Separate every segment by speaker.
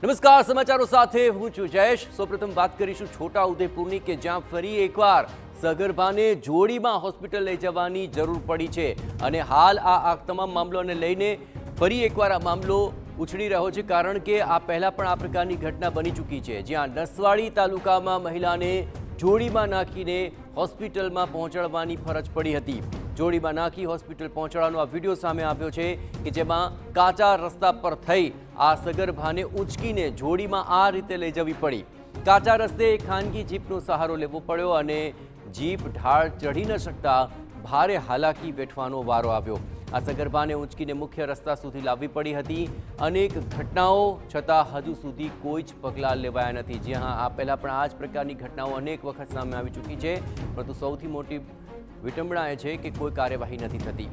Speaker 1: નમસ્કાર, સમાચારો સાથે હું છું જયેશ। સૌપ્રથમ વાત કરીશું છોટા ઉદેપુરની કે જ્યાં ફરી એકવાર સગર્ભાને જોડીમાં હોસ્પિટલ લઈ જવાની જરૂર પડી છે અને હાલ આ તમામ મામલોને લઈને ફરી એકવાર આ મામલો ઉછળી રહ્યો છે કારણ કે આ પહેલા પણ આ પ્રકારની ઘટના બની ચૂકી છે જ્યાં નસવાડી તાલુકામાં મહિલાને જોડીમાં નાખીને હોસ્પિટલમાં પહોંચાડવાની ફરજ પડી હતી। જોડીમાં નાખી હોસ્પિટલ પહોંચાડવાનો આ વિડીયો સામે આવ્યો છે કે જેમાં કાચા રસ્તા પર થઈ આ સગર્ભાને ઉંચકીને જોડીમાં આ રીતે લઈ જવી પડી। કાચા રસ્તે ખાનગી જીપનો સહારો લેવો પડ્યો અને જીપ ઢાળ ચઢી ન શકતા ભારે હાલાકી વેઠવાનો વારો આવ્યો। આ સગર્ભાને ઉંચકીને મુખ્ય રસ્તા સુધી લાવવી પડી હતી। અનેક ઘટનાઓ છતાં હજુ સુધી કોઈ જ પગલાં લેવાયા નથી। જી હા, આ પહેલાં પણ આ જ પ્રકારની ઘટનાઓ અનેક વખત સામે આવી ચૂકી છે, પરંતુ સૌથી મોટી વિટંબણા એ છે કે કોઈ કાર્યવાહી નથી થતી।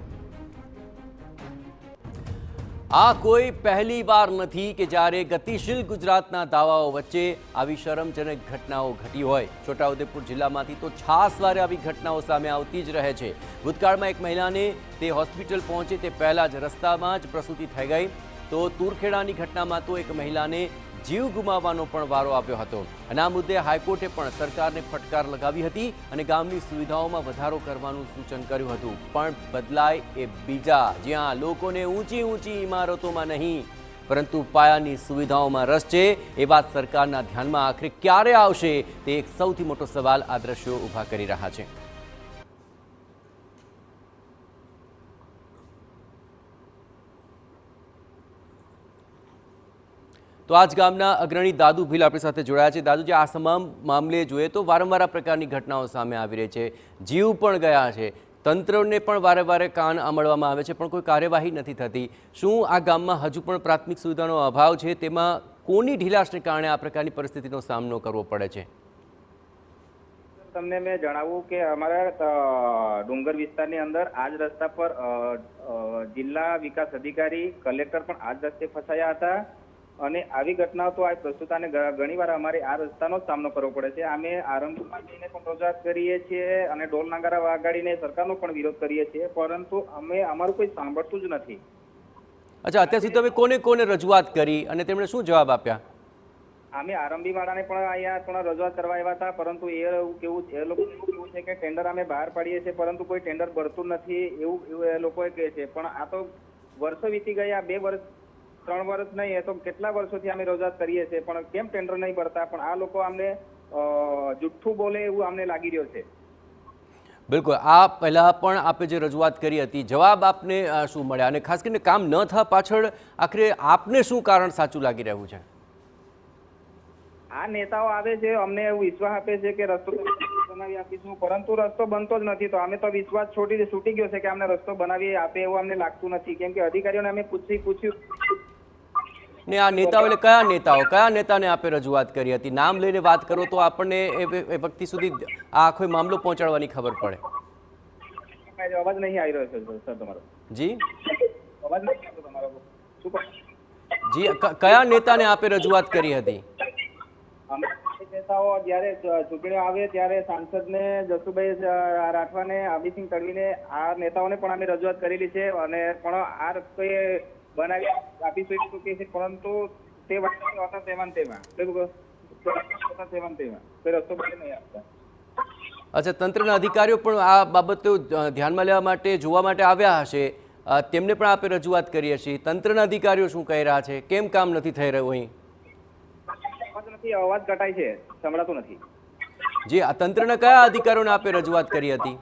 Speaker 1: આ કોઈ પહેલી વાર નથી કે જ્યારે ગતિશીલ ગુજરાતના દાવાઓ વચ્ચે આવી શરમજનક ઘટનાઓ ઘટી હોય। છોટાઉદેપુર જિલ્લામાંથી તો છાસવારે આવી ઘટનાઓ સામે આવતી જ રહે છે। ભૂતકાળમાં એક મહિલાને તે હોસ્પિટલ પહોંચે તે પહેલાં જ રસ્તામાં જ પ્રસૂતિ થઈ ગઈ, તો તુરખેડાની ઘટનામાં તો એક મહિલાને જીવ ગુમાવવાનો પણ વારો આવ્યો હતો અને આ મુદ્દે હાઈકોર્ટે પણ સરકારને ફટકાર લગાવી હતી અને ગામની સુવિધાઓમાં વધારો કરવાનું સૂચન કર્યું હતું, પણ બદલાય એ બીજા, જ્યાં લોકોને ઊંચી ઇમારતોમાં નહીં પરંતુ પાયાની સુવિધાઓમાં રસ છે। એ વાત સરકારના ધ્યાનમાં આખરે ક્યારે આવશે તે એક સૌથી મોટો સવાલ આ દ્રશ્યો ઊભા કરી રહ્યા છે। તો આજ ગામના અગ્રણી દાદુ ભીલ આપણી સાથે જોડાયા છે। દાદુજી, આ તમામ મામલે જોઈએ તો વારંવાર આ પ્રકારની ઘટનાઓ સામે આવી રહી છે, જીવ પણ ગયા છે, તંત્રને પણ વારે વારે કાન આંબળવામાં આવે છે પણ કોઈ કાર્યવાહી નથી થતી। શું આ ગામમાં હજુ પણ પ્રાથમિક સુવિધાનો અભાવ છે? તેમાં કોની ઢીલાશને કારણે આ પ્રકારની પરિસ્થિતિનો સામનો કરવો પડે છે?
Speaker 2: તમને મેં જણાવું કે અમારા ડુંગર વિસ્તારની અંદર આ જ રસ્તા પર જિલ્લા વિકાસ અધિકારી, કલેક્ટર પણ આ જ રસ્તે ફસાયા હતા અને આવી ઘટનાઓ તો આ પ્રસ્તુતાને ઘણીવાર અમારે આ રસ્તાનો જ સામનો કરવો પડે છે। અમે આરંભમાં જઈને પણ રજૂઆત કરીએ છીએ અને ઢોલ નગારા વગાડીને સરકારનો પણ વિરોધ કરીએ છીએ, પરંતુ અમારું કોઈ સાંભળતું જ નથી।
Speaker 1: અચ્છા, અત્યાર સુધી તમે કોને કોને રજૂઆત કરી અને તેમણે શું જવાબ આપ્યા?
Speaker 2: અમે આરંભી વાળાને પણ અહીંયા પણ રજૂઆત કરવા આવ્યા હતા, પરંતુ એ લોકો કેવું છે કે ટેન્ડર અમે બહાર પાડીએ છીએ પરંતુ કોઈ ટેન્ડર ભરતું નથી એવું એ લોકોએ કહે છે। પણ આ તો વર્ષો વીતી ગયા, 2 વર્ષ 3 વર્ષ નહીં, એ તો કેટલા વર્ષોથી અમે રજૂઆત કરીએ છીએ પણ કેમ ટેન્ડર નહીં ભરતા? પણ આ લોકો અમને જુઠ્ઠું બોલે એવું અમને લાગી રહ્યો છે।
Speaker 1: બિલકુલ, આ પહેલાં પણ આપે જે રજૂઆત કરી હતી, જવાબ આપને શું મળ્યા અને ખાસ કરીને કામ ન થવા પાછળ આખરે આપને શું કારણ સાચું લાગી રહ્યું છે?
Speaker 2: આ નેતાઓ આવે છે, અમને એવું વિશ્વાસ આપે છે કે રસ્તો બનાવી આપીશું, પરંતુ રસ્તો બનતો જ નથી। તો અમે તો વિશ્વાસ છૂટી ગયો છે કે અમને રસ્તો બનાવી આપે એવું અમને લાગતું નથી, કેમ કે અધિકારીઓને અમે પૂછ્યું
Speaker 1: ને આ નેતાઓ એટલે કયા નેતાને આપે રજૂઆત કરી હતી? નામ લઈને વાત કરો તો આપણને એ વ્યક્તિ સુધી આ આખો મામલો પહોંચાડવાની ખબર પડે।
Speaker 2: અવાજ નહીં આવી રહ્યો છે સર તમારો।
Speaker 1: જી,
Speaker 2: અવાજ નથી આવતો તમારો। શું
Speaker 1: જી, કયા નેતાને આપે રજૂઆત કરી હતી?
Speaker 2: નેતાઓ જ્યારે ચૂંટણીઓ આવે ત્યારે સાંસદને જસુભાઈ રાઠવાને, અભિસિંહ તડવીને, આ નેતાઓને પણ અમે રજૂઆત કરેલી છે અને પણ આ રસ્તોએ બનાવી આપીશું એવું કહે છે, પરંતુ તે વખતે હતા તેમાં રસ્તો બની નહીં આપતા।
Speaker 1: અચ્છા, તંત્રના અધિકારીઓ પણ આ બાબતો ધ્યાનમાં લેવા માટે, જોવા માટે આવ્યા હશે, તેમને પણ આપે રજૂઆત કરી હશે। તંત્રના અધિકારીઓ શું કહી રહ્યા છે? કેમ કામ નથી થઈ રહ્યું? અહીં
Speaker 2: અવાજ કટાય છે, સંભળાતું નથી।
Speaker 1: જી, આ તંત્રના કયા અધિકારીઓને આપે રજૂઆત કરી હતી?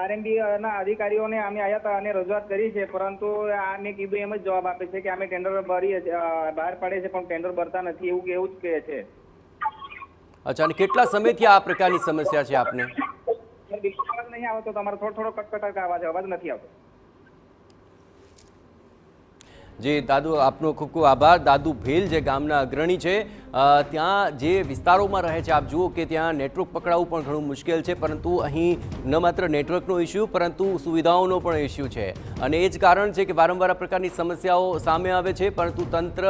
Speaker 2: આરએમબી ના અધિકારીઓને અમે આવ્યા હતા અને રજૂઆત કરી છે, પરંતુ આને કીધું એમ જ જવાબ આપે છે કે અમે ટેન્ડર બહાર પાડે છે પણ ટેન્ડર ભરતા નથી એવું જ કહે છે।
Speaker 1: અચ્છા, અને કેટલા સમયથી આ પ્રકારની સમસ્યા છે આપને?
Speaker 2: બિલકુલ અવાજ નહીં આવતો તમારો, થોડો કટકટ અવાજ નથી આવતો।
Speaker 1: જી દાદુ, આપનો ખૂબ ખૂબ આભાર। દાદુ ભીલ જે ગામના અગ્રણી છે, ત્યાં જે વિસ્તારોમાં રહે છે આપ જુઓ કે ત્યાં નેટવર્ક પકડાવવું પણ ઘણું મુશ્કેલ છે, પરંતુ અહીં ન માત્ર નેટવર્કનો ઇસ્યુ પરંતુ સુવિધાઓનો પણ ઇસ્યુ છે અને એ જ કારણ છે કે વારંવાર આ પ્રકારની સમસ્યાઓ સામે આવે છે, પરંતુ તંત્ર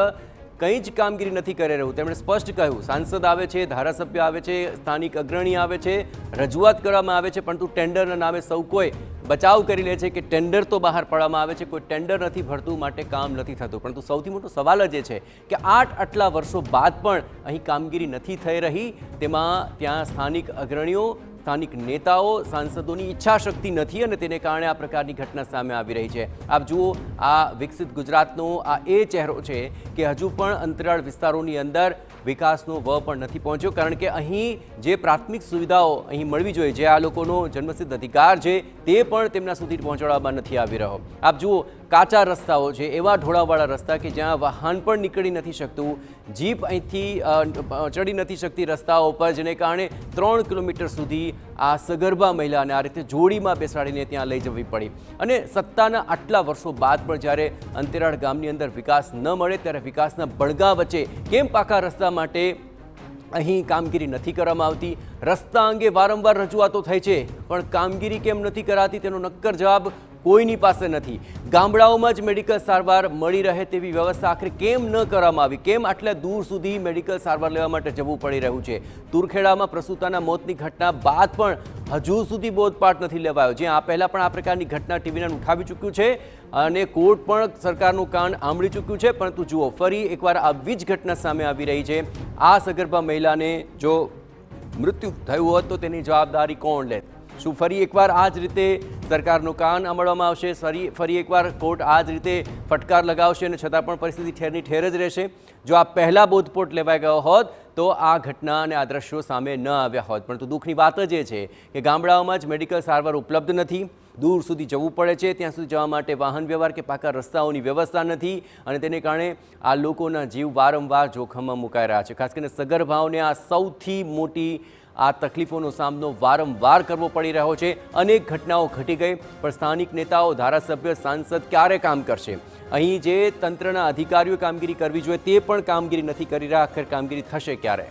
Speaker 1: કંઈ જ કામગીરી નથી કરી રહ્યું। તેમણે સ્પષ્ટ કહ્યું, સાંસદ આવે છે, ધારાસભ્ય આવે છે, સ્થાનિક અગ્રણી આવે છે, રજૂઆત કરવામાં આવે છે, પરંતુ ટેન્ડરના નામે સૌ કોઈ બચાવ કરી લે છે કે ટેન્ડર તો બહાર પાડવામાં આવે છે, કોઈ ટેન્ડર નથી ભરતું, માટે કામ નથી થતું. પરંતુ સૌથી મોટો સવાલ જ એ છે કે આટલા વર્ષો બાદ પણ અહીં કામગીરી નથી થઈ રહી. તેમાં ત્યાં સ્થાનિક અગ્રણીઓ, સ્થાનિક નેતાઓ, સાંસદોની ઈચ્છાશક્તિ નથી અને તેને કારણે આ પ્રકારની ઘટના સામે આવી રહી છે. આપ જુઓ, આ વિકસિત ગુજરાતનો આ એ ચહેરો છે કે હજુ પણ અંતરાળ વિસ્તારોની અંદર વિકાસનો વ પણ નથી પહોંચ્યો. કારણ કે અહીં જે પ્રાથમિક સુવિધાઓ અહીં મળવી જોઈએ, જે આ લોકોનો જન્મસિદ્ધ અધિકાર છે, તે પણ તેમના સુધી પહોંચાડવામાં નથી આવી રહ્યો. આપ જુઓ, કાચા રસ્તાઓ છે, એવા ઢોળાવાળા રસ્તા કે જ્યાં વાહન પણ નીકળી નથી શકતું, જીપ અહીંથી ચડી નથી શકતી રસ્તાઓ પર, જેને કારણે 3 કિલોમીટર સુધી આ સગર્ભા મહિલાને આ રીતે જોડીમાં બેસાડીને ત્યાં લઈ જવી પડી. અને સત્તાના આટલા વર્ષો બાદ પણ જ્યારે અંતરાળ ગામની અંદર વિકાસ ન મળે ત્યારે વિકાસના બળગા વચ્ચે કેમ પાકા રસ્તા માટે અહીં કામગીરી નથી કરવામાં આવતી? રસ્તા અંગે વારંવાર રજૂઆતો થઈ છે, પણ કામગીરી કેમ નથી કરાતી તેનો નક્કર જવાબ કોઈની પાસે નથી. ગામડાઓમાં જ મેડિકલ સારવાર મળી રહે તેવી વ્યવસ્થા આખરે કેમ ન કરવામાં આવી? કેમ આટલા દૂર સુધી મેડિકલ સારવાર લેવા માટે જવું પડી રહ્યું છે? તુરખેડામાં પ્રસૂતાના મોતની ઘટના બાદ પણ હજુ સુધી બોધપાઠ નથી લેવાયો. જ્યાં આ પહેલાં પણ આ પ્રકારની ઘટના ટીવીને ઉઠાવી ચૂક્યું છે અને કોર્ટ પણ સરકારનું કાન આંબળી ચૂક્યું છે. પરંતુ જુઓ, ફરી એકવાર આવી જ ઘટના સામે આવી રહી છે. આ સગર્ભા મહિલાને જો મૃત્યુ થયું હોત તો તેની જવાબદારી કોણ લે? શું ફરી એકવાર આ જ રીતે સરકારનું કાન આંબળવામાં આવશે? ફરી એકવાર કોર્ટ આ જ રીતે ફટકાર લગાવશે અને છતાં પણ પરિસ્થિતિ ઠેરની ઠેર જ રહેશે? જો આ પહેલાં બોધપોટ લેવાઈ ગયો હોત તો આ ઘટના અને આ દ્રશ્યો સામે ન આવ્યા હોત. પરંતુ દુઃખની વાત જ એ છે કે ગામડાઓમાં જ મેડિકલ સારવાર ઉપલબ્ધ નથી, દૂર સુધી જવું પડે છે. ત્યાં સુધી જવા માટે વાહન વ્યવહાર કે પાકા રસ્તાઓની વ્યવસ્થા નથી અને તેને કારણે આ લોકોના જીવ વારંવાર જોખમમાં મુકાઈ રહ્યા છે. ખાસ કરીને સગર્ભાઓને આ સૌથી મોટી આ તકલીફોનો સામનો વારંવાર કરવો પડી રહ્યો છે. અનેક ઘટનાઓ ઘટી ગઈ, પણ સ્થાનિક નેતાઓ, ધારાસભ્ય, સાંસદ ક્યારે કામ કરશે? અહીં જે તંત્રના અધિકારીઓ કામગીરી કરવી જોઈએ તે પણ કામગીરી નથી કરી રહ્યા. આખર કામગીરી થશે ક્યારે?